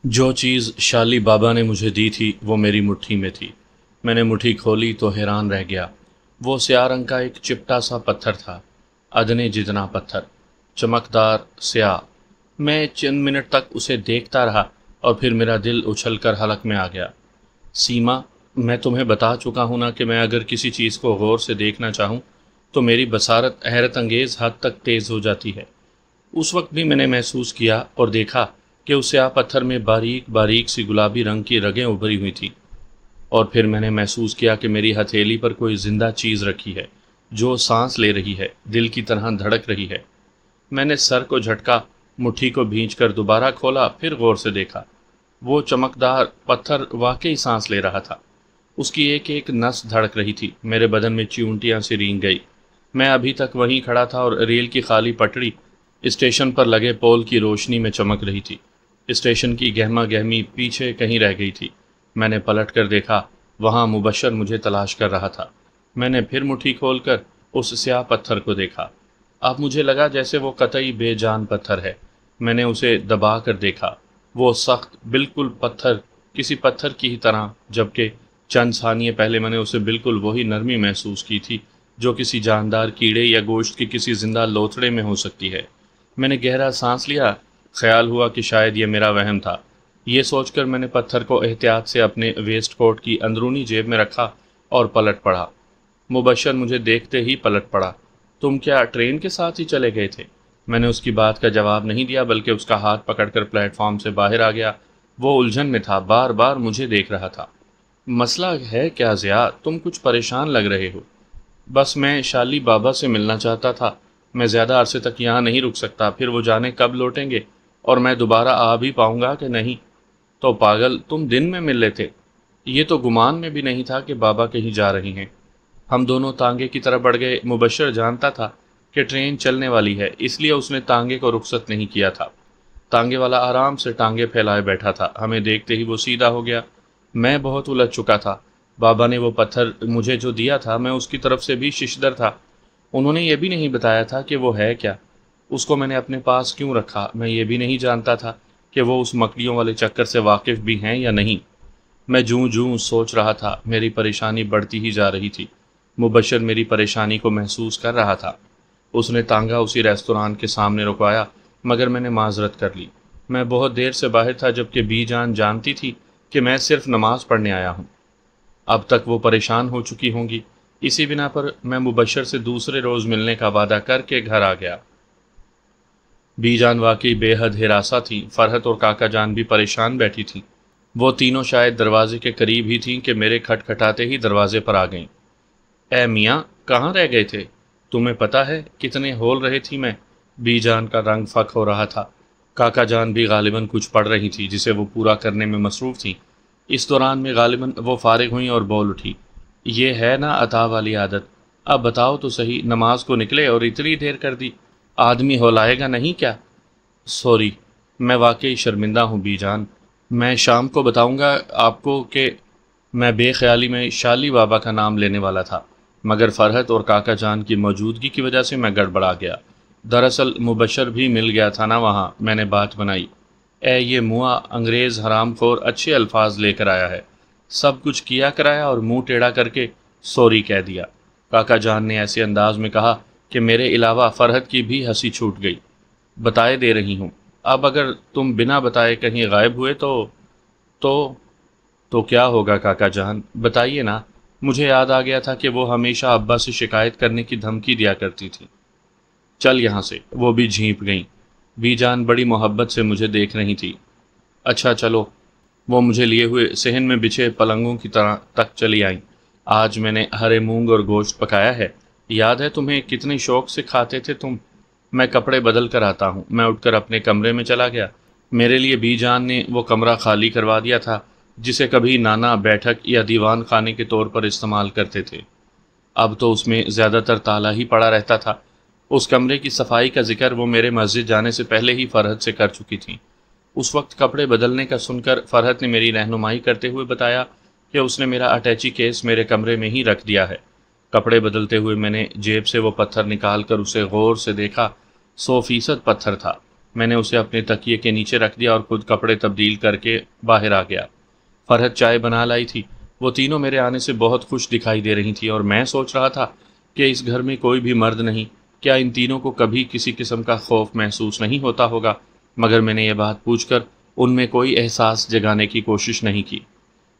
جو چیز شالی بابا نے مجھے دی تھی وہ میری مٹھی میں تھی۔ میں نے مٹھی کھولی تو حیران رہ گیا۔ وہ سیاہ رنگ کا ایک چپٹا سا پتھر تھا، ادنے جتنا پتھر، چمکدار سیاہ۔ میں چند منٹ تک اسے دیکھتا رہا اور پھر میرا دل اچھل کر حلق میں آ گیا۔ سیما، میں تمہیں بتا چکا ہوں نا کہ میں اگر کسی چیز کو غور سے دیکھنا چاہوں تو میری بصارت حیرت انگیز حد تک تیز ہو جاتی ہے۔ اس وقت بھی میں نے محسوس کیا اور دیکھا کہ اس سیاہ پتھر میں باریک باریک سی گلابی رنگ کی رگیں ابھری ہوئی تھیں، اور پھر میں نے محسوس کیا کہ میری ہتھیلی پر کوئی زندہ چیز رکھی ہے جو سانس لے رہی ہے، دل کی طرح دھڑک رہی ہے۔ میں نے سر کو جھٹکا، مٹھی کو بھینچ کر دوبارہ کھولا، پھر غور سے دیکھا۔ وہ چمکدار پتھر واقعی سانس لے رہا تھا، اس کی ایک ایک نس دھڑک رہی تھی۔ میرے بدن میں چیونٹیاں سی رینگ گئی۔ میں ابھی تک وہیں کھڑا تھا اور ریل کی خالی پٹڑی اسٹیشن پر لگے پول کی روشنی میں چمک رہی تھی۔ اسٹیشن کی گہما گہمی پیچھے کہیں رہ گئی تھی۔ میں نے پلٹ کر دیکھا، وہاں مبشر مجھے تلاش کر رہا تھا۔ میں نے پھر مٹھی کھول کر اس سیاہ پتھر کو دیکھا۔ اب مجھے لگا جیسے وہ قطعی بے جان پتھر ہے۔ میں نے اسے دبا کر دیکھا، وہ سخت، بالکل پتھر، کسی پتھر کی ہی طرح، جبکہ چند ثانیے پہلے میں نے اسے بالکل وہی نرمی محسوس کی تھی جو کسی جاندار کیڑے یا گوشت کے کسی زندہ لوتھڑے میں ہو سکتی ہے۔ میں نے گہرا سانس لیا، خیال ہوا کہ شاید یہ میرا وہم تھا۔ یہ سوچ کر میں نے پتھر کو احتیاط سے اپنے ویسٹ کوٹ کی اندرونی جیب میں رکھا اور پلٹ پڑا۔ مبشر مجھے دیکھتے ہی پلٹ پڑا۔ تم کیا ٹرین کے ساتھ ہی چلے گئے تھے؟ میں نے اس کی بات کا جواب نہیں دیا، بلکہ اس کا ہاتھ پکڑ کر پلیٹ فارم سے باہر آ گیا۔ وہ الجھن میں تھا، بار بار مجھے دیکھ رہا تھا۔ مسئلہ ہے کیا ضیاء؟ تم کچھ پریشان لگ رہے ہو۔ بس میں شالی بابا سے ملنا چاہتا تھا۔ میں زیادہ عرصے تک یہاں نہیں رک سکتا، پھر وہ جانے کب لوٹیں گے اور میں دوبارہ آ بھی پاؤں گا کہ نہیں۔ تو پاگل، تم دن میں مل لیتے۔ یہ تو گمان میں بھی نہیں تھا کہ بابا کہیں جا رہی ہیں۔ ہم دونوں تانگے کی طرف بڑھ گئے۔ مبشر جانتا تھا کہ ٹرین چلنے والی ہے، اس لیے اس نے تانگے کو رخصت نہیں کیا تھا۔ تانگے والا آرام سے ٹانگے پھیلائے بیٹھا تھا۔ ہمیں دیکھتے ہی وہ سیدھا ہو گیا۔ میں بہت الجھ چکا تھا۔ بابا نے وہ پتھر مجھے جو دیا تھا، میں اس کی طرف سے بھی ششدر تھا۔ انہوں نے یہ بھی نہیں بتایا تھا کہ وہ ہے کیا، اس کو میں نے اپنے پاس کیوں رکھا۔ میں یہ بھی نہیں جانتا تھا کہ وہ اس مکڑیوں والے چکر سے واقف بھی ہیں یا نہیں۔ میں جوں جوں سوچ رہا تھا، میری پریشانی بڑھتی ہی جا رہی تھی۔ مبشر میری پریشانی کو محسوس کر رہا تھا۔ اس نے تانگا اسی ریستوران کے سامنے رکوایا، مگر میں نے معذرت کر لی۔ میں بہت دیر سے باہر تھا، جبکہ بی جان جانتی تھی کہ میں صرف نماز پڑھنے آیا ہوں۔ اب تک وہ پریشان ہو چکی ہوں گی، اسی بنا پر میں مبشر سے دوسرے روز ملنے کا وعدہ کر کے گھر آ گیا۔ بی جان واقعی بے حد ہراساں تھی۔ فرحت اور کاکا جان بھی پریشان بیٹھی تھیں۔ وہ تینوں شاید دروازے کے قریب ہی تھیں کہ میرے کھٹکھٹاتے ہی دروازے پر آ گئیں۔ اے میاں، کہاں رہ گئے تھے؟ تمہیں پتہ ہے کتنے ہول رہے تھی میں؟ بی جان کا رنگ فک ہو رہا تھا۔ کاکا جان بھی غالباً کچھ پڑھ رہی تھی جسے وہ پورا کرنے میں مصروف تھیں۔ اس دوران میں غالباً وہ فارغ ہوئیں اور بول اٹھی، یہ ہے نا عطا والی عادت؟ اب بتاؤ تو صحیح، نماز کو نکلے اور اتنی دیر کر دی۔ آدمی ہولائے گا نہیں کیا؟ سوری، میں واقعی شرمندہ ہوں بی جان۔ میں شام کو بتاؤں گا آپ کو کہ میں بے خیالی میں شالی بابا کا نام لینے والا تھا، مگر فرحت اور کاکا جان کی موجودگی کی وجہ سے میں گڑبڑا گیا۔ دراصل مبشر بھی مل گیا تھا نا وہاں۔ میں نے بات بنائی، اے یہ موا انگریز حرام خور اچھے الفاظ لے کر آیا ہے، سب کچھ کیا کرایا اور منہ ٹیڑھا کر کے سوری کہہ دیا۔ کاکا جان نے ایسے انداز میں کہا کہ میرے علاوہ فرحت کی بھی ہنسی چھوٹ گئی۔ بتائے دے رہی ہوں، اب اگر تم بنا بتائے کہیں غائب ہوئے تو کیا ہوگا کاکا جان؟ بتائیے نا۔ مجھے یاد آ گیا تھا کہ وہ ہمیشہ ابا سے شکایت کرنے کی دھمکی دیا کرتی تھی۔ چل یہاں سے، وہ بھی جھینپ گئیں۔ بی جان بڑی محبت سے مجھے دیکھ رہی تھی۔ اچھا چلو۔ وہ مجھے لیے ہوئے صحن میں بچھے پلنگوں کی طرح تک چلی آئیں۔ آج میں نے ہرے مونگ اور گوشت پکایا ہے، یاد ہے تمہیں؟ کتنے شوق سے کھاتے تھے تم۔ میں کپڑے بدل کر آتا ہوں۔ میں اٹھ کر اپنے کمرے میں چلا گیا۔ میرے لیے بی جان نے وہ کمرہ خالی کروا دیا تھا جسے کبھی نانا بیٹھک یا دیوان خانے کے طور پر استعمال کرتے تھے۔ اب تو اس میں زیادہ تر تالا ہی پڑا رہتا تھا۔ اس کمرے کی صفائی کا ذکر وہ میرے مسجد جانے سے پہلے ہی فرحت سے کر چکی تھیں۔ اس وقت کپڑے بدلنے کا سن کر فرحت نے میری رہنمائی کرتے ہوئے بتایا کہ اس نے میرا اٹیچی کیس میرے کمرے میں ہی رکھ دیا ہے۔ کپڑے بدلتے ہوئے میں نے جیب سے وہ پتھر نکال کر اسے غور سے دیکھا۔ 100% پتھر تھا۔ میں نے اسے اپنے تکیے کے نیچے رکھ دیا اور خود کپڑے تبدیل کر کے باہر آ گیا۔ فرحت چائے بنا لائی تھی۔ وہ تینوں میرے آنے سے بہت خوش دکھائی دے رہی تھی اور میں سوچ رہا تھا کہ اس گھر میں کوئی بھی مرد نہیں، کیا ان تینوں کو کبھی کسی قسم کا خوف محسوس نہیں ہوتا ہوگا؟ مگر میں نے یہ بات پوچھ کر ان میں کوئی احساس جگانے کی کوشش نہیں کی۔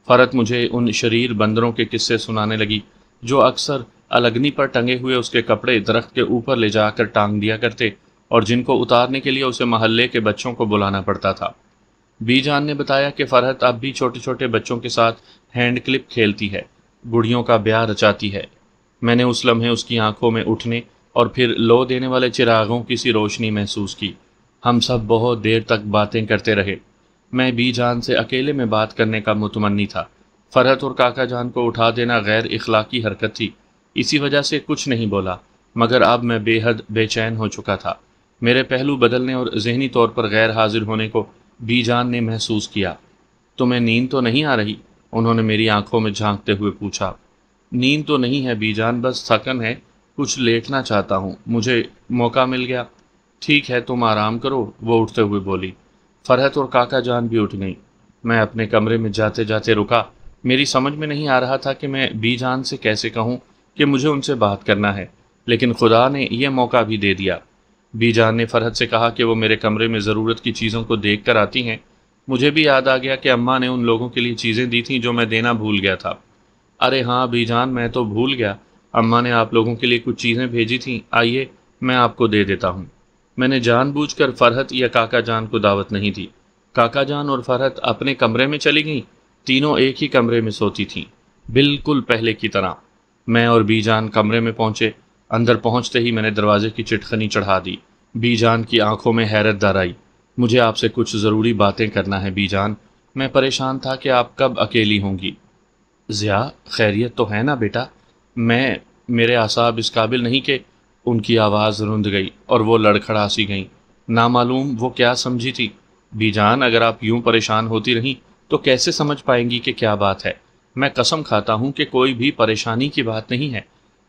فرحت مجھے ان شریر بندروں کے قصے سنانے لگی جو اکثر الگنی پر ٹنگے ہوئے اس کے کپڑے درخت کے اوپر لے جا کر ٹانگ دیا کرتے اور جن کو اتارنے کے لیے اسے محلے کے بچوں کو بلانا پڑتا تھا۔ بی جان نے بتایا کہ فرحت اب بھی چھوٹے چھوٹے بچوں کے ساتھ ہینڈ کلپ کھیلتی ہے، گڑیوں کا بیاہ رچاتی ہے۔ میں نے اس لمحے اس کی آنکھوں میں اٹھنے اور پھر لو دینے والے چراغوں کی سی روشنی محسوس کی۔ ہم سب بہت دیر تک باتیں کرتے رہے۔ میں بی جان سے اکیلے میں بات کرنے کا متمنی تھا۔ فرحت اور کاکا جان کو اٹھا دینا غیر اخلاقی حرکت تھی، اسی وجہ سے کچھ نہیں بولا، مگر اب میں بے حد بے چین ہو چکا تھا۔ میرے پہلو بدلنے اور ذہنی طور پر غیر حاضر ہونے کو بی جان نے محسوس کیا۔ تمہیں نیند تو نہیں آ رہی؟ انہوں نے میری آنکھوں میں جھانکتے ہوئے پوچھا۔ نیند تو نہیں ہے بی جان، بس تھکن ہے، کچھ لیٹنا چاہتا ہوں، مجھے موقع مل گیا۔ ٹھیک ہے تم آرام کرو، وہ اٹھتے ہوئے بولی۔ فرحت اور کاکا جان بھی اٹھ گئیں۔ میں اپنے کمرے میں جاتے جاتے رکا۔ میری سمجھ میں نہیں آ رہا تھا کہ میں بی جان سے کیسے کہوں کہ مجھے ان سے بات کرنا ہے، لیکن خدا نے یہ موقع بھی دے دیا۔ بی جان نے فرحت سے کہا کہ وہ میرے کمرے میں ضرورت کی چیزوں کو دیکھ کر آتی ہیں۔ مجھے بھی یاد آ گیا کہ اماں نے ان لوگوں کے لیے چیزیں دی تھیں جو میں دینا بھول گیا تھا۔ ارے ہاں بی جان، میں تو بھول گیا، اماں نے آپ لوگوں کے لیے کچھ چیزیں بھیجی تھیں، آئیے میں آپ کو دے دیتا ہوں۔ میں نے جان بوجھ کر فرحت یا کاکا جان کو دعوت نہیں دی۔ کاکا جان اور فرحت اپنے کمرے میں چلی گئیں۔ تینوں ایک ہی کمرے میں سوتی تھیں، بالکل پہلے کی طرح۔ میں اور بی جان کمرے میں پہنچے۔ اندر پہنچتے ہی میں نے دروازے کی چٹخنی چڑھا دی۔ بی جان کی آنکھوں میں حیرت در آئی۔ مجھے آپ سے کچھ ضروری باتیں کرنا ہے بی جان، میں پریشان تھا کہ آپ کب اکیلی ہوں گی۔ ضیاء، خیریت تو ہے نا بیٹا؟ میرے اعصاب اس قابل نہیں کہ… ان کی آواز رند گئی اور وہ لڑکھڑا سی گئیں۔ نامعلوم وہ کیا سمجھی تھی۔ بی جان، اگر آپ یوں پریشان ہوتی رہیں تو کیسے سمجھ پائیں گی کہ کیا بات ہے؟ میں قسم کھاتا ہوں کہ کوئی بھی پریشانی کی بات نہیں ہے۔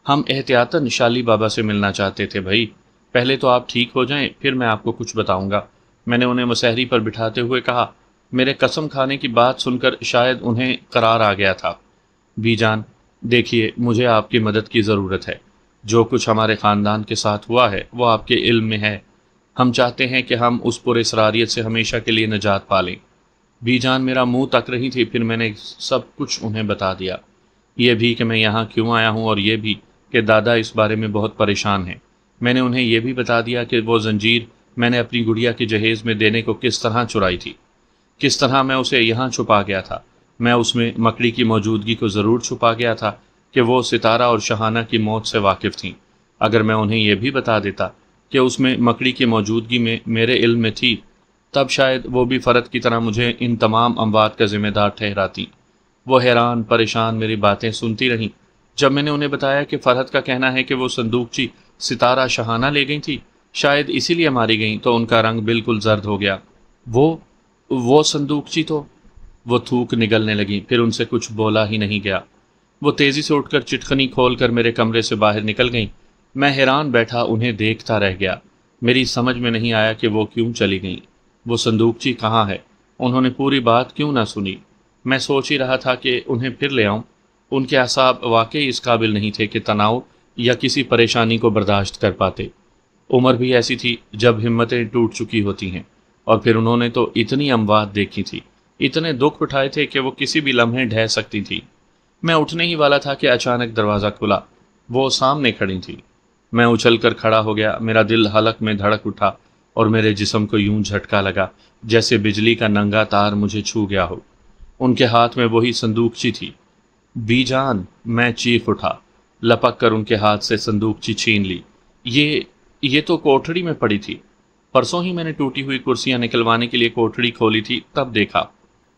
ہم احتیاطاً شالی بابا سے ملنا چاہتے تھے بھائی، پہلے تو آپ ٹھیک ہو جائیں پھر میں آپ کو کچھ بتاؤں گا، میں نے انہیں مسہری پر بٹھاتے ہوئے کہا۔ میرے قسم کھانے کی بات سن کر شاید انہیں قرار آ گیا تھا۔ بی جان، دیکھیے مجھے آپ کی مدد کی ضرورت ہے۔ جو کچھ ہمارے خاندان کے ساتھ ہوا ہے وہ آپ کے علم میں ہے۔ ہم چاہتے ہیں کہ ہم اس پر اسراریت سے ہمیشہ کے لیے نجات پالیں۔ بی جان میرا منہ تک رہی تھی، پھر میں نے سب کچھ انہیں بتا دیا۔ یہ بھی کہ میں یہاں کیوں آیا ہوں اور یہ بھی کہ دادا اس بارے میں بہت پریشان ہیں۔ میں نے انہیں یہ بھی بتا دیا کہ وہ زنجیر میں نے اپنی گڑیا کے جہیز میں دینے کو کس طرح چرائی تھی، کس طرح میں اسے یہاں چھپا گیا تھا۔ میں اس میں مکڑی کی موجودگی کو ضرور چھپا گیا تھا کہ وہ ستارہ اور شہانہ کی موت سے واقف تھیں۔ اگر میں انہیں یہ بھی بتا دیتا کہ اس میں مکڑی کی موجودگی میں میرے علم میں تھی، تب شاید وہ بھی فرد کی طرح مجھے ان تمام اموات کا ذمہ دار ٹھہراتی۔ وہ حیران پریشان میری باتیں سنتی رہیں۔ جب میں نے انہیں بتایا کہ فرحت کا کہنا ہے کہ وہ صندوقچی ستارہ شہانہ لے گئی تھی، شاید اسی لیے ماری گئیں، تو ان کا رنگ بالکل زرد ہو گیا۔ وہ صندوقچی تو… وہ تھوک نگلنے لگیں، پھر ان سے کچھ بولا ہی نہیں گیا۔ وہ تیزی سے اٹھ کر چٹخنی کھول کر میرے کمرے سے باہر نکل گئیں۔ میں حیران بیٹھا انہیں دیکھتا رہ گیا۔ میری سمجھ میں نہیں آیا کہ وہ کیوں چلی گئیں۔ وہ صندوقچی کہاں ہے؟ انہوں نے پوری بات کیوں نہ سنی؟ میں سوچ ہی رہا تھا کہ انہیں پھر لے آؤں۔ ان کے اعصاب واقعی اس قابل نہیں تھے کہ تناؤ یا کسی پریشانی کو برداشت کر پاتے۔ عمر بھی ایسی تھی جب ہمتیں ٹوٹ چکی ہوتی ہیں، اور پھر انہوں نے تو اتنی اموات دیکھی تھی، اتنے دکھ اٹھائے تھے کہ وہ کسی بھی لمحے ڈھہ سکتی تھی۔ میں اٹھنے ہی والا تھا کہ اچانک دروازہ کھلا۔ وہ سامنے کھڑی تھی۔ میں اچھل کر کھڑا ہو گیا۔ میرا دل حلق میں دھڑک اٹھا اور میرے جسم کو یوں جھٹکا لگا جیسے بجلی کا ننگا تار مجھے چھو گیا ہو۔ ان کے ہاتھ میں وہی صندوقچی تھی۔ بی جان، میں چیخ اٹھا، لپک کر ان کے ہاتھ سے صندوقچی چھین لی۔ یہ تو کوٹھڑی میں پڑی تھی۔ پرسوں ہی میں نے ٹوٹی ہوئی کرسیاں نکلوانے کے لیے کوٹھڑی کھولی تھی، تب دیکھا۔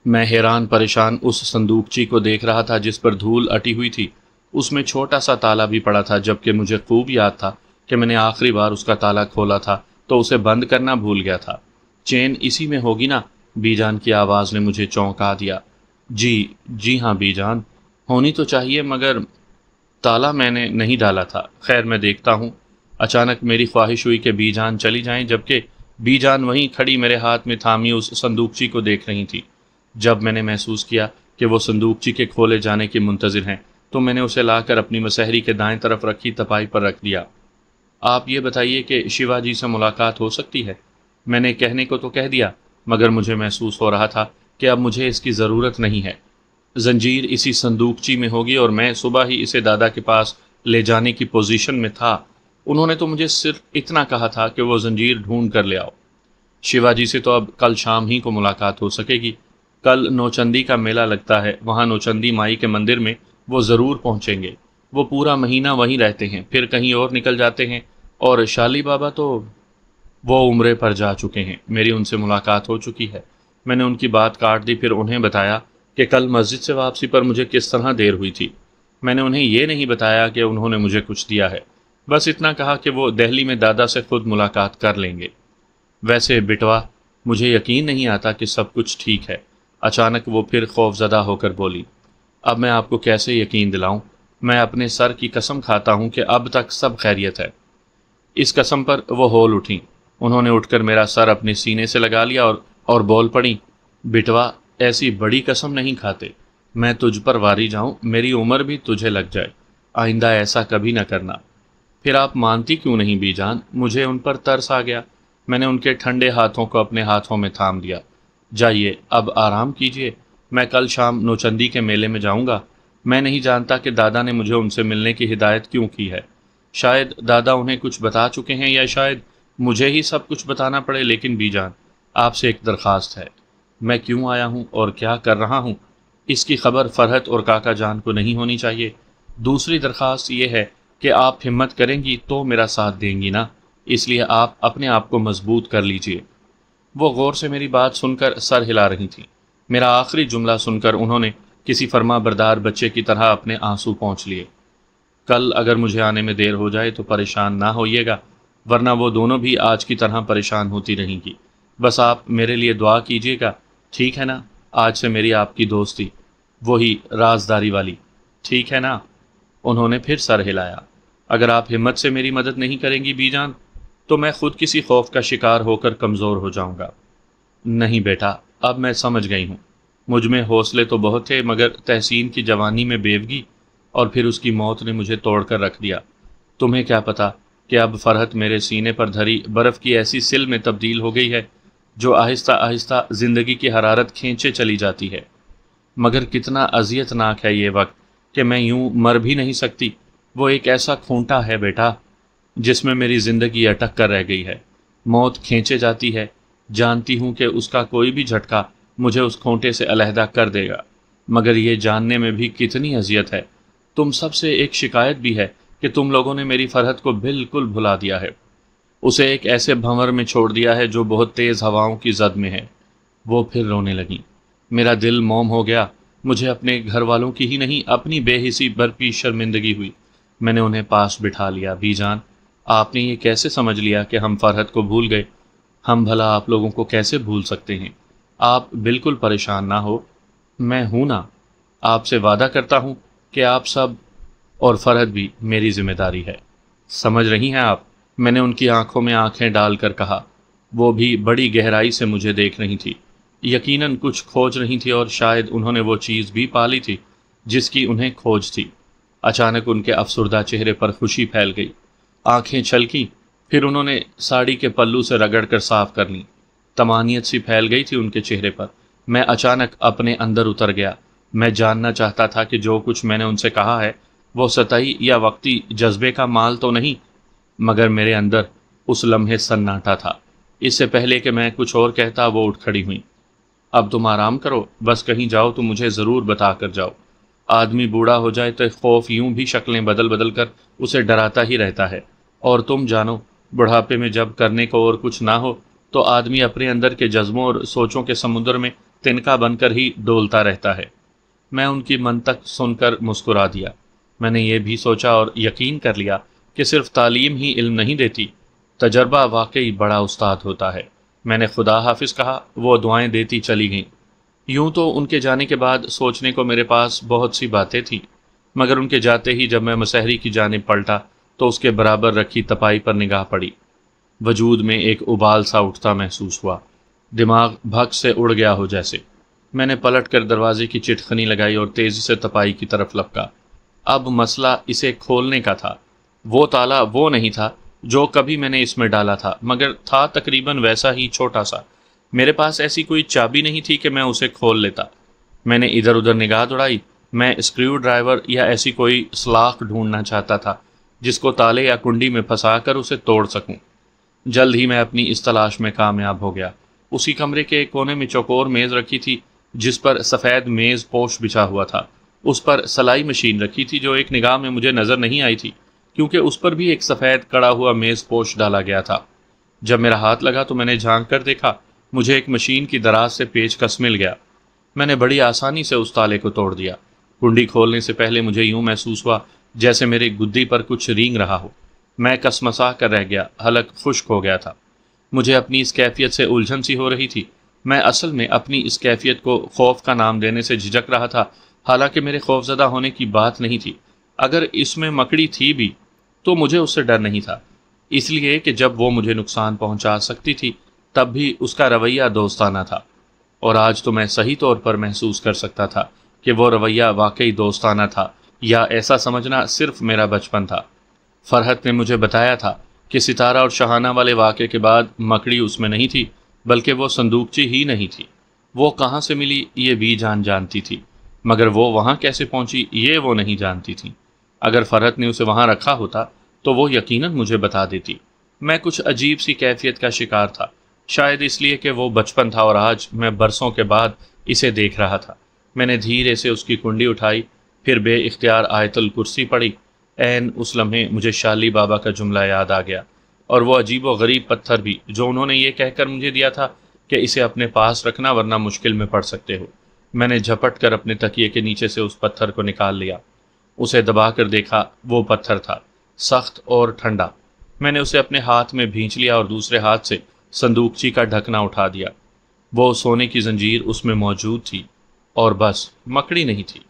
میں حیران پریشان اس صندوقچی کو دیکھ رہا تھا جس پر دھول اٹی ہوئی تھی۔ اس میں چھوٹا سا تالا بھی پڑا تھا، جبکہ مجھے خوب یاد تھا کہ میں نے آخری بار اس کا تالا کھولا تھا تو اسے بند کرنا بھول گیا تھا۔ چین اسی میں ہوگی نا؟ بی جان کی آواز نے مجھے چونکا دیا۔ جی ہاں بی جان، ہونی تو چاہیے، مگر تالا میں نے نہیں ڈالا تھا۔ خیر میں دیکھتا ہوں۔ اچانک میری خواہش ہوئی کہ بی جان چلی جائیں، جبکہ بی جان وہیں کھڑی میرے ہاتھ میں تھامی اس صندوقچی کو دیکھ رہی تھی۔ جب میں نے محسوس کیا کہ وہ صندوقچی کے کھولے جانے کے منتظر ہیں تو میں نے اسے لا کر اپنی مسحری کے دائیں طرف رکھی تپائی پر رکھ دیا۔ آپ یہ بتائیے کہ شیوا جی سے ملاقات ہو سکتی ہے؟ میں نے کہنے کو تو کہہ دیا، مگر مجھے محسوس ہو رہا تھا کہ اب مجھے اس کی ضرورت نہیں ہے۔ زنجیر اسی صندوقچی میں ہوگی اور میں صبح ہی اسے دادا کے پاس لے جانے کی پوزیشن میں تھا۔ انہوں نے تو مجھے صرف اتنا کہا تھا کہ وہ زنجیر ڈھونڈ کر لے آؤ۔ شیوا جی سے تو اب کل شام ہی کو ملاقات ہو سکے گی۔ کل نوچندی کا میلہ لگتا ہے، وہاں نوچندی مائی کے مندر میں وہ ضرور پہنچیں گے۔ وہ پورا مہینہ وہیں رہتے ہیں، پھر کہیں اور نکل جاتے ہیں، اور شالی بابا تو وہ عمرے پر جا چکے ہیں۔ میری ان سے ملاقات ہو چکی ہے۔ میں نے ان کی بات کاٹ دی، پھر انہیں بتایا کہ کل مسجد سے واپسی پر مجھے کس طرح دیر ہوئی تھی۔ میں نے انہیں یہ نہیں بتایا کہ انہوں نے مجھے کچھ دیا ہے، بس اتنا کہا کہ وہ دہلی میں دادا سے خود ملاقات کر لیں گے۔ ویسے بٹوا، مجھے یقین نہیں آتا کہ سب کچھ ٹھیک ہے۔ اچانک وہ پھر خوف زدہ ہو کر بولی، اب میں آپ کو کیسے یقین دلاؤں؟ میں اپنے سر کی قسم کھاتا ہوں کہ اب تک سب خیریت ہے۔ اس قسم پر وہ ہول اٹھیں۔ انہوں نے اٹھ کر میرا سر اپنے سینے سے لگا لیا اور بول پڑیں، بٹوا ایسی بڑی قسم نہیں کھاتے، میں تجھ پر واری جاؤں، میری عمر بھی تجھے لگ جائے، آئندہ ایسا کبھی نہ کرنا۔ پھر آپ مانتی کیوں نہیں بی جان؟ مجھے ان پر ترس آ گیا۔ میں نے ان کے ٹھنڈے ہاتھوں کو اپنے ہاتھوں میں تھام دیا۔ جائیے اب آرام کیجیے، میں کل شام نوچندی کے میلے میں جاؤں گا۔ میں نہیں جانتا کہ دادا نے مجھے ان سے ملنے کی ہدایت کیوں کی ہے۔ شاید دادا انہیں کچھ بتا چکے ہیں، یا شاید مجھے ہی سب کچھ بتانا پڑے، لیکن بی جان آپ سے ایک درخواست ہے۔ میں کیوں آیا ہوں اور کیا کر رہا ہوں اس کی خبر فرحت اور کاکا جان کو نہیں ہونی چاہیے۔ دوسری درخواست یہ ہے کہ آپ ہمت کریں گی تو میرا ساتھ دیں گی نا، اس لیے آپ اپنے آپ کو مضبوط کر لیجئے۔ وہ غور سے میری بات سن کر سر ہلا رہی تھیں۔ میرا آخری جملہ سن کر انہوں نے کسی فرما بردار بچے کی طرح اپنے آنسو پونچھ لیے۔ کل اگر مجھے آنے میں دیر ہو جائے تو پریشان نہ ہوئیے گا، ورنہ وہ دونوں بھی آج کی طرح پریشان ہوتی رہیں گی۔ بس آپ میرے لیے دعا کیجیے گا، ٹھیک ہے نا؟ آج سے میری آپ کی دوستی، وہی رازداری والی، ٹھیک ہے نا؟ انہوں نے پھر سر ہلایا۔ اگر آپ ہمت سے میری مدد نہیں کریں گی بی جان تو میں خود کسی خوف کا شکار ہو کر کمزور ہو جاؤں گا۔ نہیں بیٹا، اب میں سمجھ گئی ہوں۔ مجھ میں حوصلے تو بہت تھے، مگر تحسین کی جوانی میں بیوگی اور پھر اس کی موت نے مجھے توڑ کر رکھ دیا۔ تمہیں کیا پتا کہ اب فرحت میرے سینے پر دھری برف کی ایسی سل میں تبدیل ہو گئی ہے جو آہستہ آہستہ زندگی کی حرارت کھینچے چلی جاتی ہے۔ مگر کتنا اذیت ناک ہے یہ وقت کہ میں یوں مر بھی نہیں سکتی۔ وہ ایک ایسا کھونٹا ہے بیٹا جس میں میری زندگی اٹک کر رہ گئی ہے۔ موت کھینچے جاتی ہے، جانتی ہوں کہ اس کا کوئی بھی جھٹکا مجھے اس کھونٹے سے علیحدہ کر دے گا، مگر یہ جاننے میں بھی کتنی اذیت ہے۔ تم سب سے ایک شکایت بھی ہے کہ تم لوگوں نے میری فرحت کو بالکل بھلا دیا ہے، اسے ایک ایسے بھنور میں چھوڑ دیا ہے جو بہت تیز ہواؤں کی زد میں ہے۔ وہ پھر رونے لگیں۔ میرا دل موم ہو گیا۔ مجھے اپنے گھر والوں کی ہی نہیں، اپنی بے حسی برپی شرمندگی ہوئی۔ میں نے انہیں پاس بٹھا لیا۔ بی جان، آپ نے یہ کیسے سمجھ لیا کہ ہم فرحت کو بھول گئے؟ ہم بھلا آپ لوگوں کو کیسے بھول سکتے ہیں؟ آپ بالکل پریشان نہ ہو، میں ہوں نا۔ آپ سے وعدہ کرتا ہوں کہ آپ سب اور فرحت بھی میری ذمہ داری ہے۔ سمجھ رہی ہیں آپ؟ میں نے ان کی آنکھوں میں آنکھیں ڈال کر کہا۔ وہ بھی بڑی گہرائی سے مجھے دیکھ رہی تھی، یقیناً کچھ کھوج رہی تھی، اور شاید انہوں نے وہ چیز بھی پا لی تھی جس کی انہیں کھوج تھی۔ اچانک ان کے افسردہ چہرے پر خوشی پھیل گئی، آنکھیں چھلکیں، پھر انہوں نے ساڑی کے پلو سے رگڑ کر صاف کر لیں۔ طمانینت سی پھیل گئی تھی ان کے چہرے پر۔ میں اچانک اپنے اندر اتر گیا۔ میں جاننا چاہتا تھا کہ جو کچھ میں نے ان سے کہا ہے وہ سطحی یا وقتی جذبے کا مال تو نہیں، مگر میرے اندر اس لمحے سناٹا تھا۔ اس سے پہلے کہ میں کچھ اور کہتا وہ اٹھ کھڑی ہوئیں۔ اب تم آرام کرو، بس کہیں جاؤ تو مجھے ضرور بتا کر جاؤ۔ آدمی بوڑھا ہو جائے تو خوف یوں بھی شکلیں بدل بدل کر اسے ڈراتا ہی رہتا ہے، اور تم جانو بڑھاپے میں جب کرنے کو اور کچھ نہ ہو تو آدمی اپنے اندر کے جذبوں اور سوچوں کے سمندر میں تنکا بن کر ہی ڈولتا رہتا ہے۔ میں ان کی منطق سن کر مسکرا دیا۔ میں نے یہ بھی سوچا اور یقین کر لیا کہ صرف تعلیم ہی علم نہیں دیتی، تجربہ واقعی بڑا استاد ہوتا ہے۔ میں نے خدا حافظ کہا، وہ دعائیں دیتی چلی گئیں۔ یوں تو ان کے جانے کے بعد سوچنے کو میرے پاس بہت سی باتیں تھیں، مگر ان کے جاتے ہی جب میں مسحری کی جانب پلٹا تو اس کے برابر رکھی تپائی پر نگاہ پڑی۔ وجود میں ایک ابال سا اٹھتا محسوس ہوا، دماغ بھگ سے اڑ گیا ہو جیسے۔ میں نے پلٹ کر دروازے کی چٹخنی لگائی اور تیزی سے تپائی کی طرف لپکا۔ اب مسئلہ اسے کھولنے کا تھا۔ وہ تالا وہ نہیں تھا جو کبھی میں نے اس میں ڈالا تھا، مگر تھا تقریباً ویسا ہی چھوٹا سا۔ میرے پاس ایسی کوئی چابی نہیں تھی کہ میں اسے کھول لیتا۔ میں نے ادھر ادھر نگاہ دوڑائی۔ میں اسکریو ڈرائیور یا ایسی کوئی سلاخ ڈھونڈنا چاہتا تھا جس کو تالے یا کنڈی میں پھنسا کر اسے توڑ سکوں۔ جلد ہی میں اپنی اس تلاش میں کامیاب ہو گیا۔ اسی کمرے کے ایک کونے میں چوکور میز رکھی تھی جس پر سفید میز پوش بچھا ہوا تھا۔ اس پر سلائی مشین رکھی تھی جو ایک نگاہ میں مجھے نظر نہیں آئی تھی کیونکہ اس پر بھی ایک سفید کڑا ہوا میز پوش ڈالا گیا تھا۔ جب میرا ہاتھ لگا تو میں نے جھانک کر دیکھا، مجھے ایک مشین کی دراز سے پیچ کس مل گیا۔ میں نے بڑی آسانی سے اس تالے کو توڑ دیا۔ کنڈی کھولنے سے پہلے مجھے یوں محسوس ہوا جیسے میری گدی پر کچھ رینگ رہا ہو۔ میں کسمسا کر رہ گیا، حلق خشک ہو گیا تھا۔ مجھے اپنی اس کیفیت سے الجھن سی ہو رہی تھی۔ میں اصل میں اپنی اس کیفیت کو خوف کا نام دینے سے جھجک رہا تھا، حالانکہ میرے خوفزدہ ہونے کی بات نہیں تھی۔ اگر اس میں مکڑی تھی بھی تو مجھے اس سے ڈر نہیں تھا، اس لیے کہ جب وہ مجھے نقصان پہنچا سکتی تھی تب بھی اس کا رویہ دوستانہ تھا، اور آج تو میں صحیح طور پر محسوس کر سکتا تھا کہ وہ رویہ واقعی دوستانہ تھا یا ایسا سمجھنا صرف میرا بچپن تھا۔ فرحت نے مجھے بتایا تھا کہ ستارہ اور شہانہ والے واقعے کے بعد مکڑی اس میں نہیں تھی، بلکہ وہ صندوقچی ہی نہیں تھی۔ وہ کہاں سے ملی یہ بھی جانتی تھی، مگر وہ وہاں کیسے پہنچی یہ وہ نہیں جانتی تھی۔ اگر فرحت نے اسے وہاں رکھا ہوتا تو وہ یقیناً مجھے بتا دیتی۔ میں کچھ عجیب سی کیفیت کا شکار تھا، شاید اس لیے کہ وہ بچپن تھا اور آج میں برسوں کے بعد اسے دیکھ رہا تھا۔ میں نے دھیرے سے اس کی کنڈی اٹھائی، پھر بے اختیار آیت الکرسی پڑھی۔ عین اس لمحے مجھے شالی بابا کا جملہ یاد آ گیا، اور وہ عجیب و غریب پتھر بھی جو انہوں نے یہ کہہ کر مجھے دیا تھا کہ اسے اپنے پاس رکھنا ورنہ مشکل میں پڑ سکتے ہو۔ میں نے جھپٹ کر اپنے تکیے کے نیچے سے اس پتھر کو نکال لیا۔ اسے دبا کر دیکھا، وہ پتھر تھا، سخت اور ٹھنڈا۔ میں نے اسے اپنے ہاتھ میں بھینچ لیا اور دوسرے ہاتھ سے صندوقچی کا ڈھکنا اٹھا دیا۔ وہ سونے کی زنجیر اس میں موجود تھی، اور بس مکڑی نہیں تھی۔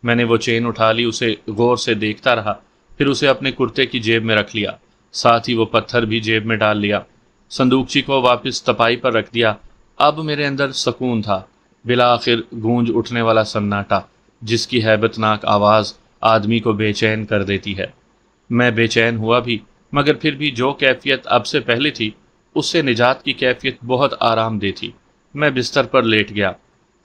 میں نے وہ چین اٹھا لی، اسے غور سے دیکھتا رہا، پھر اسے اپنے کرتے کی جیب میں رکھ لیا، ساتھ ہی وہ پتھر بھی جیب میں ڈال لیا۔ صندوقچی کو واپس تپائی پر رکھ دیا۔ اب میرے اندر سکون تھا، بالآخر گونج اٹھنے والا سناٹا جس کی ہیبت ناک آواز آدمی کو بے چین کر دیتی ہے۔ میں بے چین ہوا بھی، مگر پھر بھی جو کیفیت اب سے پہلے تھی اس سے نجات کی کیفیت بہت آرام دہ تھی۔ میں بستر پر لیٹ گیا۔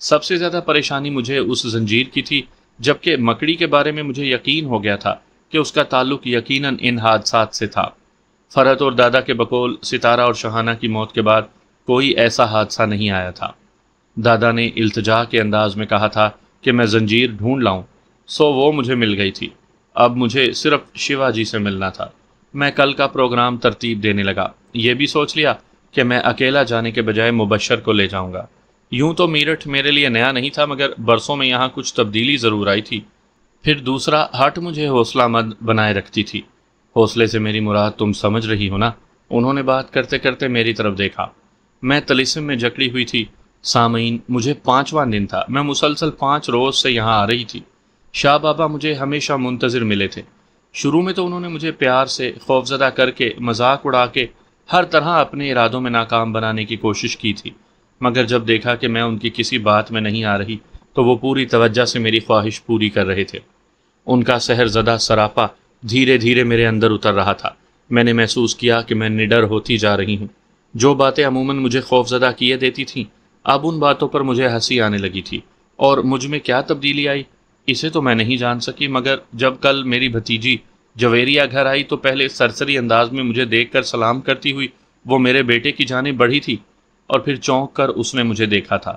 سب سے زیادہ پریشانی مجھے اس زنجیر کی تھی، جبکہ مکڑی کے بارے میں مجھے یقین ہو گیا تھا کہ اس کا تعلق یقیناً ان حادثات سے تھا۔ فرحت اور دادا کے بقول ستارہ اور شہانہ کی موت کے بعد کوئی ایسا حادثہ نہیں آیا تھا۔ دادا نے التجا کے انداز میں کہا تھا کہ میں زنجیر ڈھونڈ لاؤں، سو وہ مجھے مل گئی تھی۔ اب مجھے صرف شیوا جی سے ملنا تھا۔ میں کل کا پروگرام ترتیب دینے لگا۔ یہ بھی سوچ لیا کہ میں اکیلا جانے کے بجائے مبشر کو لے جاؤں گا۔ یوں تو میرٹھ میرے لیے نیا نہیں تھا، مگر برسوں میں یہاں کچھ تبدیلی ضرور آئی تھی۔ پھر دوسرا ہٹ مجھے حوصلہ مند بنائے رکھتی تھی۔ حوصلے سے میری مراد تم سمجھ رہی ہو نا؟ انہوں نے بات کرتے کرتے میری طرف دیکھا۔ میں طلسم میں جکڑی ہوئی تھی۔ سامعین، مجھے 5واں دن تھا۔ میں مسلسل 5 روز سے یہاں آ رہی تھی۔ شاہ بابا مجھے ہمیشہ منتظر ملے تھے۔ شروع میں تو انہوں نے مجھے پیار سے خوفزدہ کر کے مذاق اڑا کے ہر طرح اپنے ارادوں میں ناکام بنانے کی کوشش کی تھی، مگر جب دیکھا کہ میں ان کی کسی بات میں نہیں آ رہی تو وہ پوری توجہ سے میری خواہش پوری کر رہے تھے۔ ان کا سحر زدہ سراپا دھیرے دھیرے میرے اندر اتر رہا تھا۔ میں نے محسوس کیا کہ میں نڈر ہوتی جا رہی ہوں۔ جو باتیں عموماً مجھے خوفزدہ کیے دیتی تھیں اب ان باتوں پر مجھے ہنسی آنے لگی تھی، اور مجھ میں کیا تبدیلی آئی اسے تو میں نہیں جان سکی، مگر جب کل میری بھتیجی جویریہ گھر آئی تو پہلے سرسری انداز میں مجھے دیکھ کر سلام کرتی ہوئی وہ میرے بیٹے کی جانب بڑھی تھی، اور پھر چونک کر اس نے مجھے دیکھا تھا۔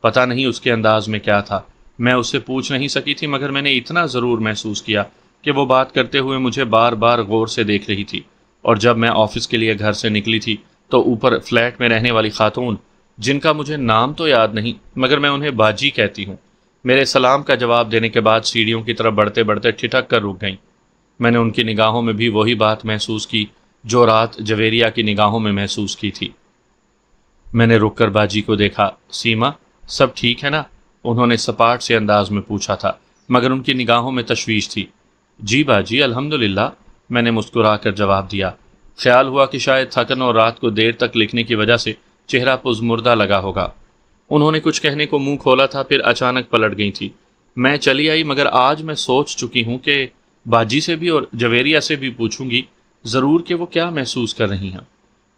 پتہ نہیں اس کے انداز میں کیا تھا، میں اس سے پوچھ نہیں سکی تھی، مگر میں نے اتنا ضرور محسوس کیا کہ وہ بات کرتے ہوئے مجھے بار بار غور سے دیکھ رہی تھی۔ اور جب میں آفس کے لیے گھر سے نکلی تھی تو اوپر فلیٹ میں رہنے والی خاتون، جن کا مجھے نام تو یاد نہیں مگر میں انہیں باجی کہتی ہوں، میرے سلام کا جواب دینے کے بعد سیڑھیوں کی طرف بڑھتے بڑھتے ٹھٹک کر رک گئیں۔ میں نے ان کی نگاہوں میں بھی وہی بات محسوس کی جو رات جویریہ کی نگاہوں میں محسوس کی تھی۔ میں نے رک کر باجی کو دیکھا۔ سیما، سب ٹھیک ہے نا؟ انہوں نے سپاٹ سے انداز میں پوچھا تھا، مگر ان کی نگاہوں میں تشویش تھی۔ جی باجی، الحمدللہ، میں نے مسکرا کر جواب دیا۔ خیال ہوا کہ شاید تھکن اور رات کو دیر تک لکھنے کی وجہ سے چہرہ پزمردہ لگا ہوگا۔ انہوں نے کچھ کہنے کو منہ کھولا تھا، پھر اچانک پلٹ گئی تھی۔ میں چلی آئی، مگر آج میں سوچ چکی ہوں کہ باجی سے بھی اور جویریہ سے بھی پوچھوں گی ضرور کہ وہ کیا محسوس کر رہی ہیں۔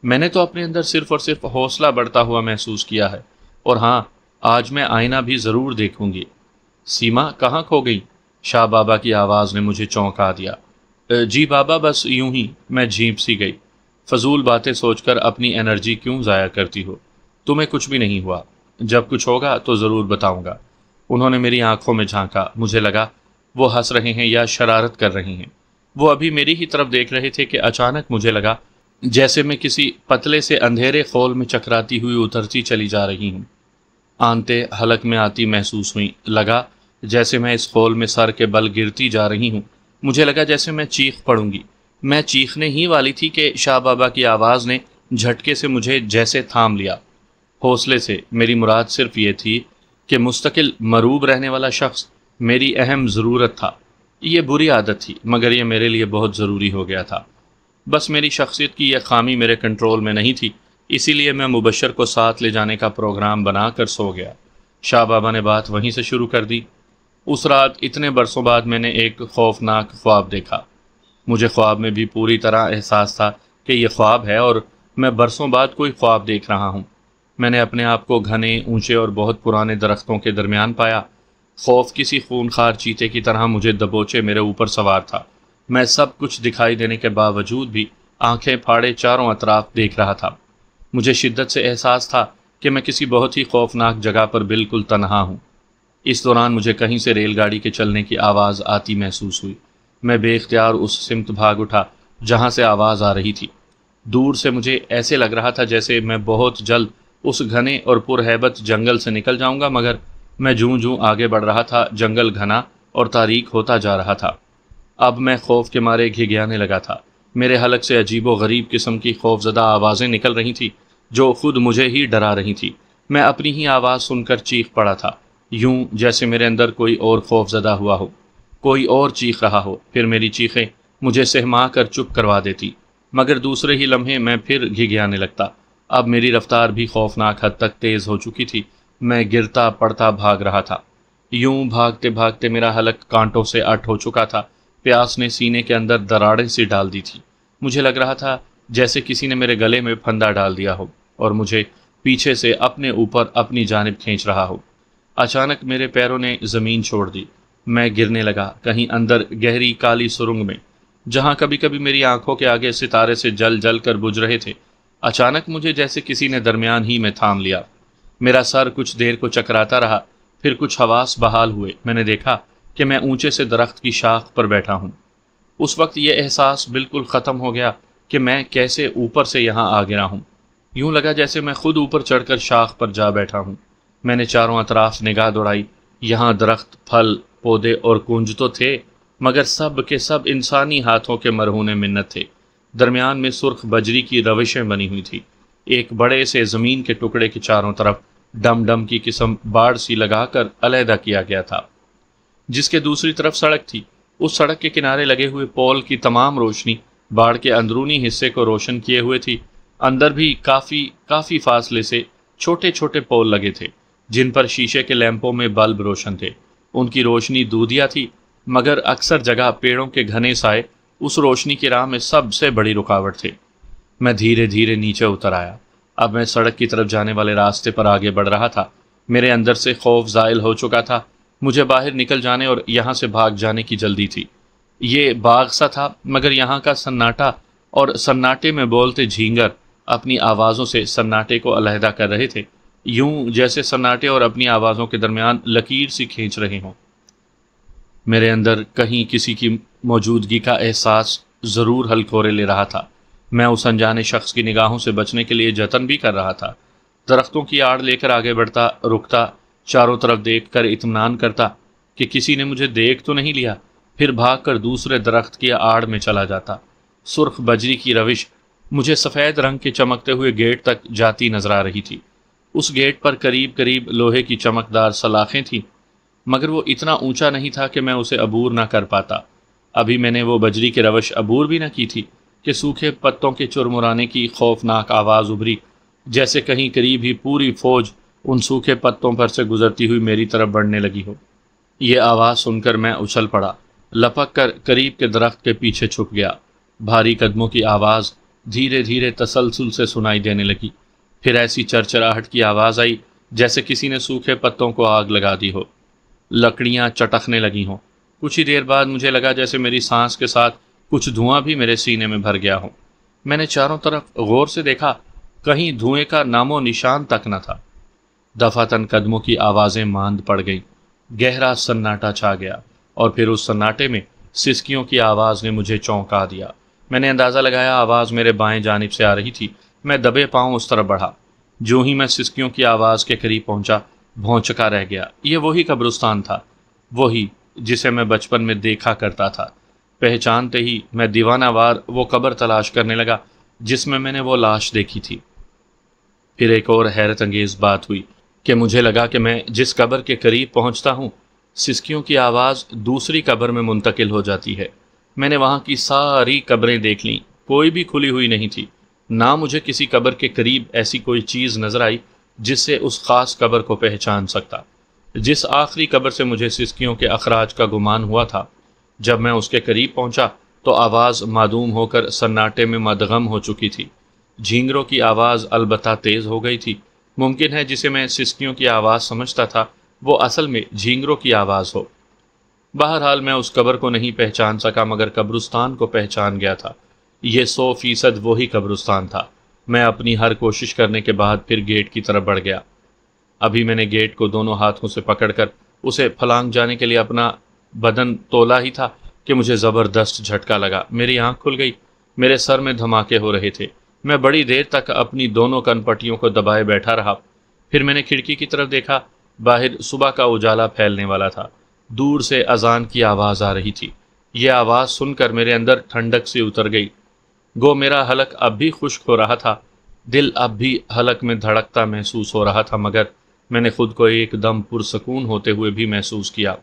میں نے تو اپنے اندر صرف اور صرف حوصلہ بڑھتا ہوا محسوس کیا ہے، اور ہاں، آج میں آئینہ بھی ضرور دیکھوں گی۔ سیما کہاں کھو گئی؟ شاہ بابا کی آواز نے مجھے چونکا دیا۔ جی بابا، بس یوں ہی، میں جھیپ سی گئی۔ فضول باتیں سوچ کر اپنی انرجی کیوں ضائع کرتی ہو؟ تمہیں کچھ بھی نہیں ہوا، جب کچھ ہوگا تو ضرور بتاؤں گا۔ انہوں نے میری آنکھوں میں جھانکا، مجھے لگا وہ ہنس رہے ہیں یا شرارت کر رہے ہیں۔ وہ ابھی میری ہی طرف دیکھ رہے تھے کہ اچانک مجھے لگا جیسے میں کسی پتلے سے اندھیرے خول میں چکراتی ہوئی اترتی چلی جا رہی ہوں۔ آنتیں حلق میں آتی محسوس ہوئیں، لگا جیسے میں اس خول میں سر کے بل گرتی جا رہی ہوں۔ مجھے لگا جیسے میں چیخ پڑوں گی۔ میں چیخنے ہی والی تھی کہ شاہ بابا کی آواز نے جھٹکے سے مجھے جیسے تھام لیا۔ حوصلے سے میری مراد صرف یہ تھی کہ مستقل مروب رہنے والا شخص میری اہم ضرورت تھا۔ یہ بری عادت تھی، مگر یہ میرے لیے بہت ضروری ہو گیا تھا۔ بس میری شخصیت کی یہ خامی میرے کنٹرول میں نہیں تھی، اسی لیے میں مبشر کو ساتھ لے جانے کا پروگرام بنا کر سو گیا۔ شاہ بابا نے بات وہیں سے شروع کر دی۔ اس رات اتنے برسوں بعد میں نے ایک خوفناک خواب دیکھا۔ مجھے خواب میں بھی پوری طرح احساس تھا کہ یہ خواب ہے اور میں برسوں بعد کوئی خواب دیکھ رہا ہوں۔ میں نے اپنے آپ کو گھنے، اونچے اور بہت پرانے درختوں کے درمیان پایا۔ خوف کسی خونخوار چیتے کی طرح مجھے دبوچے میرے اوپر سوار تھا۔ میں سب کچھ دکھائی دینے کے باوجود بھی آنکھیں پھاڑے چاروں اطراف دیکھ رہا تھا۔ مجھے شدت سے احساس تھا کہ میں کسی بہت ہی خوفناک جگہ پر بالکل تنہا ہوں۔ اس دوران مجھے کہیں سے ریل گاڑی کے چلنے کی آواز آتی محسوس ہوئی۔ میں بے اختیار اس سمت بھاگ اٹھا جہاں سے آواز آ رہی تھی۔ دور سے مجھے ایسے لگ رہا تھا جیسے میں بہت جلد اس گھنے اور پرہیبت جنگل سے نکل جاؤں گا، مگر میں جوں جوں آگے بڑھ رہا تھا جنگل گھنا اور تاریک ہوتا جا رہا تھا۔ اب میں خوف کے مارے گھگیانے لگا تھا۔ میرے حلق سے عجیب و غریب قسم کی خوفزدہ آوازیں نکل رہی تھیں جو خود مجھے ہی ڈرا رہی تھی۔ میں اپنی ہی آواز سن کر چیخ پڑا تھا، یوں جیسے میرے اندر کوئی اور خوف زدہ ہوا ہو، کوئی اور چیخ رہا ہو۔ پھر میری چیخیں مجھے سہما کر چپ کروا دیتی، مگر دوسرے ہی لمحے میں پھر گھگیانے لگتا۔ اب میری رفتار بھی خوفناک حد تک تیز ہو چکی تھی۔ میں گرتا پڑتا بھاگ رہا تھا۔ یوں بھاگتے بھاگتے میرا حلق کانٹوں سے اٹ ہو چکا تھا۔ پیاس نے سینے کے اندر دراڑیں سی ڈال دی تھی۔ مجھے لگ رہا تھا جیسے کسی نے میرے گلے میں پھندا ڈال دیا ہو اور مجھے پیچھے سے اپنے اوپر اپنی جانب کھینچ رہا ہو۔ اچانک میرے پیروں نے زمین چھوڑ دی۔ میں گرنے لگا کہیں اندر گہری کالی سرنگ میں، جہاں کبھی کبھی میری آنکھوں کے آگے ستارے سے جل جل کر بجھ رہے تھے۔ اچانک مجھے جیسے کسی نے درمیان ہی میں تھام لیا۔ میرا سر کچھ دیر کو چکراتا رہا، پھر کچھ حواس بحال ہوئے۔ میں نے دیکھا کہ میں اونچے سے درخت کی شاخ پر بیٹھا ہوں۔ اس وقت یہ احساس بالکل ختم ہو گیا کہ میں کیسے اوپر سے یہاں آ گرا ہوں۔ یوں لگا جیسے میں خود اوپر چڑھ کر شاخ پر جا بیٹھا ہوں۔ میں نے چاروں اطراف نگاہ دوڑائی۔ یہاں درخت، پھل، پودے اور کنج تو تھے، مگر سب کے سب انسانی ہاتھوں کے مرہون منت تھے۔ درمیان میں سرخ بجری کی روشیں بنی ہوئی تھی۔ ایک بڑے سے زمین کے ٹکڑے کے چاروں طرف ڈم ڈم کی قسم باڑ سی لگا کر علیحدہ کیا گیا تھا، جس کے دوسری طرف سڑک تھی۔ اس سڑک کے کنارے لگے ہوئے پول کی تمام روشنی باڑ کے اندرونی حصے کو روشن کیے ہوئے تھی۔ اندر بھی کافی فاصلے سے چھوٹے چھوٹے پول لگے تھے جن پر شیشے کے لیمپوں میں بلب روشن تھے۔ ان کی روشنی دودھیا تھی، مگر اکثر جگہ پیڑوں کے گھنے سائے اس روشنی کی راہ میں سب سے بڑی رکاوٹ تھے۔ میں دھیرے دھیرے نیچے اتر آیا۔ اب میں سڑک کی طرف جانے والے راستے پر آگے بڑھ رہا تھا۔ میرے اندر سے خوف زائل ہو چکا تھا۔ مجھے باہر نکل جانے اور یہاں سے بھاگ جانے کی جلدی تھی۔ یہ باغ سا تھا، مگر یہاں کا سناٹا اور سناٹے میں بولتے جھینگر اپنی آوازوں سے سناٹے کو علیحدہ کر رہے تھے، یوں جیسے سناٹے اور اپنی آوازوں کے درمیان لکیر سی کھینچ رہے ہوں۔ میرے اندر کہیں کسی کی موجودگی کا احساس ضرور ہلکورے لے رہا تھا۔ میں اس انجانے شخص کی نگاہوں سے بچنے کے لیے جتن بھی کر رہا تھا۔ درختوں کی آڑ لے کر آگے بڑھتا، رکتا، چاروں طرف دیکھ کر اطمینان کرتا کہ کسی نے مجھے دیکھ تو نہیں لیا، پھر بھاگ کر دوسرے درخت کی آڑ میں چلا جاتا۔ سرخ بجری کی روش مجھے سفید رنگ کے چمکتے ہوئے گیٹ تک جاتی نظر آ رہی تھی۔ اس گیٹ پر قریب قریب لوہے کی چمکدار سلاخیں تھیں، مگر وہ اتنا اونچا نہیں تھا کہ میں اسے عبور نہ کر پاتا۔ ابھی میں نے وہ بجری کی روش عبور بھی نہ کی تھی کہ سوکھے پتوں کے چرمرانے کی خوفناک آواز ابھری، جیسے کہیں قریب ہی پوری فوج ان سوکھے پتوں پر سے گزرتی ہوئی میری طرف بڑھنے لگی ہو۔ یہ آواز سن کر میں اچھل پڑا، لپک کر قریب کے درخت کے پیچھے چھپ گیا۔ بھاری قدموں کی آواز دھیرے دھیرے تسلسل سے سنائی دینے لگی، پھر ایسی چرچراہٹ کی آواز آئی جیسے کسی نے سوکھے پتوں کو آگ لگا دی ہو، لکڑیاں چٹکنے لگی ہوں۔ کچھ ہی دیر بعد مجھے لگا جیسے میری سانس کے ساتھ کچھ دھواں بھی میرے سینے میں بھر گیا ہو۔ میں نے چاروں طرف غور سے دیکھا، کہیں دھوئیں کا نام و نشان تک نہ تھا۔ دفعتاً قدموں کی آوازیں ماند پڑ گئیں، گہرا سناٹا چھا گیا، اور پھر اس سناٹے میں سسکیوں کی آواز نے مجھے چونکا دیا۔ میں نے اندازہ لگایا آواز میرے بائیں جانب سے آ رہی تھی۔ میں دبے پاؤں اس طرف بڑھا۔ جو ہی میں سسکیوں کی آواز کے قریب پہنچا، بھونچکا رہ گیا۔ یہ وہی قبرستان تھا، وہی جسے میں بچپن میں دیکھا کرتا تھا۔ پہچانتے ہی میں دیوانہ وار وہ قبر تلاش کرنے لگا جس میں نے وہ لاش دیکھی تھی۔ پھر ایک اور حیرت انگیز بات ہوئی کہ مجھے لگا کہ میں جس قبر کے قریب پہنچتا ہوں، سسکیوں کی آواز دوسری قبر میں منتقل ہو جاتی ہے۔ میں نے وہاں کی ساری قبریں دیکھ لیں، کوئی بھی کھلی ہوئی نہیں تھی۔ نہ مجھے کسی قبر کے قریب ایسی کوئی چیز نظر آئی جس سے اس خاص قبر کو پہچان سکتا۔ جس آخری قبر سے مجھے سسکیوں کے اخراج کا گمان ہوا تھا، جب میں اس کے قریب پہنچا تو آواز معدوم ہو کر سناٹے میں مدغم ہو چکی تھی۔ جھینگروں کی آواز البتہ تیز ہو گئی تھی۔ ممکن ہے جسے میں سسکیوں کی آواز سمجھتا تھا وہ اصل میں جھینگروں کی آواز ہو۔ بہرحال میں اس قبر کو نہیں پہچان سکا، مگر قبرستان کو پہچان گیا تھا۔ یہ 100% وہی قبرستان تھا۔ میں اپنی ہر کوشش کرنے کے بعد پھر گیٹ کی طرف بڑھ گیا۔ ابھی میں نے گیٹ کو دونوں ہاتھوں سے پکڑ کر اسے پھلانگ جانے کے لیے اپنا بدن تولا ہی تھا کہ مجھے زبردست جھٹکا لگا۔ میری آنکھ کھل گئی، میرے سر میں دھماکے ہو رہے تھے۔ میں بڑی دیر تک اپنی دونوں کن پٹیوں کو دبائے بیٹھا رہا۔ پھر میں نے کھڑکی کی طرف دیکھا، باہر صبح کا اجالا پھیلنے والا تھا۔ دور سے اذان کی آواز آ رہی تھی۔ یہ آواز سن کر میرے اندر ٹھنڈک سی اتر گئی۔ گو میرا حلق اب بھی خشک ہو رہا تھا، دل اب بھی حلق میں دھڑکتا محسوس ہو رہا تھا، مگر میں نے خود کو ایک دم پرسکون ہوتے ہوئے بھی محسوس کیا۔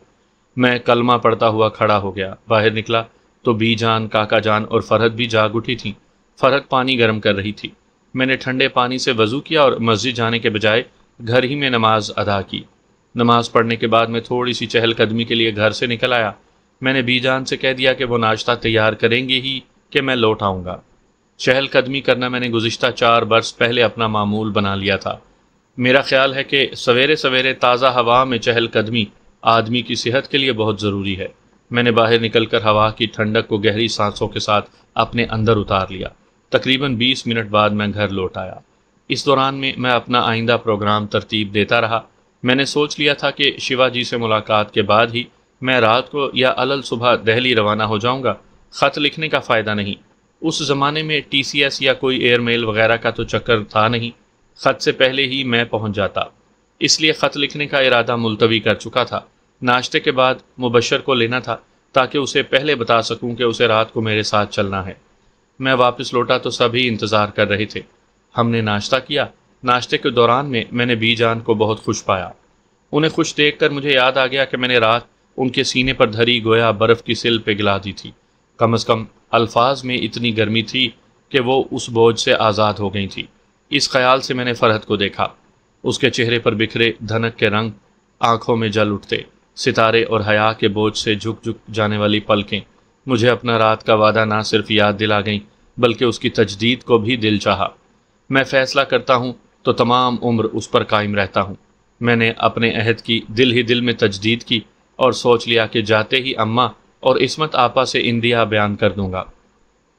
میں کلمہ پڑھتا ہوا کھڑا ہو گیا۔ باہر نکلا تو بی جان، کاکا جان اور فرحت بھی جاگ اٹھی تھیں۔ فرحت پانی گرم کر رہی تھی۔ میں نے ٹھنڈے پانی سے وضو کیا اور مسجد جانے کے بجائے گھر ہی میں نماز ادا کی۔ نماز پڑھنے کے بعد میں تھوڑی سی چہل قدمی کے لیے گھر سے نکل آیا۔ میں نے بی جان سے کہہ دیا کہ وہ ناشتہ تیار کریں گے ہی کہ میں لوٹ آؤں گا۔ چہل قدمی کرنا میں نے گزشتہ 4 برس پہلے اپنا معمول بنا لیا تھا۔ میرا خیال ہے کہ سویرے سویرے تازہ ہوا میں چہل قدمی آدمی کی صحت کے لیے بہت ضروری ہے۔ میں نے باہر نکل کر ہوا کی ٹھنڈک کو گہری سانسوں کے ساتھ اپنے اندر اتار لیا۔ تقریباً 20 منٹ بعد میں گھر لوٹ آیا۔ اس دوران میں اپنا آئندہ پروگرام ترتیب دیتا رہا۔ میں نے سوچ لیا تھا کہ شیوا جی سے ملاقات کے بعد ہی میں رات کو یا علل صبح دہلی روانہ ہو جاؤں گا۔ خط لکھنے کا فائدہ نہیں، اس زمانے میں TCS یا کوئی ایئر میل وغیرہ کا تو چکر تھا نہیں۔ خط سے پہلے ہی میں پہنچ جاتا، اس لیے خط لکھنے کا ارادہ ملتوی کر چکا تھا۔ ناشتے کے بعد مبشر کو لینا تھا تاکہ اسے پہلے بتا سکوں کہ اسے رات کو میرے ساتھ چلنا ہے۔ میں واپس لوٹا تو سبھی انتظار کر رہے تھے۔ ہم نے ناشتہ کیا۔ ناشتے کے دوران میں نے بی جان کو بہت خوش پایا۔ انہیں خوش دیکھ کر مجھے یاد آ گیا کہ میں نے رات ان کے سینے پر دھری گویا برف کی سل پگھلا دی تھی۔ کم از کم الفاظ میں اتنی گرمی تھی کہ وہ اس بوجھ سے آزاد ہو گئی تھی۔ اس خیال سے میں نے فرحت کو دیکھا۔ اس کے چہرے پر بکھرے دھنک کے رنگ، آنکھوں میں جل اٹھتے ستارے اور حیا کے بوجھ سے جھک جھک جانے والی پلکیں مجھے اپنا رات کا وعدہ نہ صرف یاد دلا گئیں بلکہ اس کی تجدید کو بھی دل چاہا۔ میں فیصلہ کرتا ہوں تو تمام عمر اس پر قائم رہتا ہوں۔ میں نے اپنے عہد کی دل ہی دل میں تجدید کی اور سوچ لیا کہ جاتے ہی اماں اور عصمت آپا سے اندیا بیان کر دوں گا۔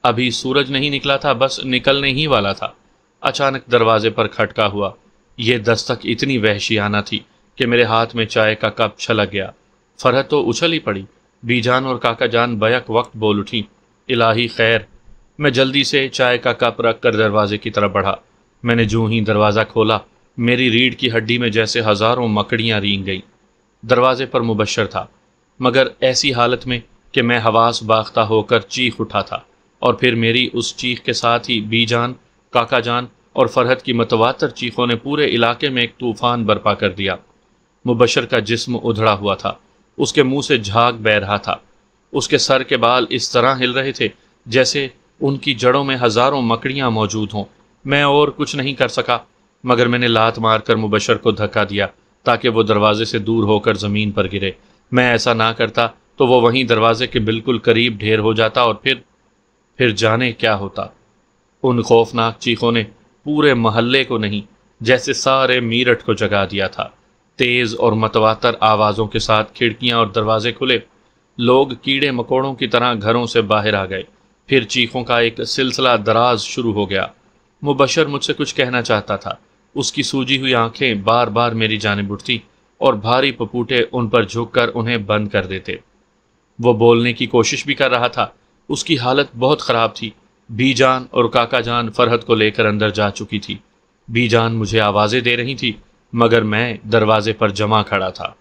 ابھی سورج نہیں نکلا تھا، بس نکلنے ہی والا تھا۔ اچانک دروازے پر کھٹکا ہوا۔ یہ دستک اتنی وحشیانہ تھی کہ میرے ہاتھ میں چائے کا کپ چھلک گیا۔ فرحت تو اچھل ہی پڑی۔ بی جان اور کاکا جان بیک وقت بول اٹھی، الہی خیر۔ میں جلدی سے چائے کا کپ رکھ کر دروازے کی طرف بڑھا۔ میں نے جو ہی دروازہ کھولا، میری ریڑھ کی ہڈی میں جیسے ہزاروں مکڑیاں رینگ گئیں۔ دروازے پر مبشر تھا، مگر ایسی حالت میں کہ میں حواس باختہ ہو کر چیخ اٹھا تھا، اور پھر میری اس چیخ کے ساتھ ہی بی جان، کاکا جان اور فرحت کی متواتر چیخوں نے پورے علاقے میں ایک طوفان برپا کر دیا۔ مبشر کا جسم ادھڑا ہوا تھا، اس کے منہ سے جھاگ بہہ رہا تھا، اس کے سر کے بال اس طرح ہل رہے تھے جیسے ان کی جڑوں میں ہزاروں مکڑیاں موجود ہوں۔ میں اور کچھ نہیں کر سکا مگر میں نے لات مار کر مبشر کو دھکا دیا تاکہ وہ دروازے سے دور ہو کر زمین پر گرے۔ میں ایسا نہ کرتا تو وہ وہیں دروازے کے بالکل قریب ڈھیر ہو جاتا اور پھر جانے کیا ہوتا۔ ان خوفناک چیخوں نے پورے محلے کو نہیں، جیسے سارے میرٹھ کو جگا دیا تھا۔ تیز اور متواتر آوازوں کے ساتھ کھڑکیاں اور دروازے کھلے، لوگ کیڑے مکوڑوں کی طرح گھروں سے باہر آ گئے۔ پھر چیخوں کا ایک سلسلہ دراز شروع ہو گیا۔ مبشر مجھ سے کچھ کہنا چاہتا تھا، اس کی سوجی ہوئی آنکھیں بار بار میری جانب اٹھتی اور بھاری پپوٹے ان پر جھک کر انہیں بند کر دیتے۔ وہ بولنے کی کوشش بھی کر رہا تھا، اس کی حالت بہت خراب تھی۔ بی جان اور کاکا جان فرحت کو لے کر اندر جا چکی تھی۔ بی جان مجھے آوازیں دے رہی تھی مگر میں دروازے پر جمع کھڑا تھا۔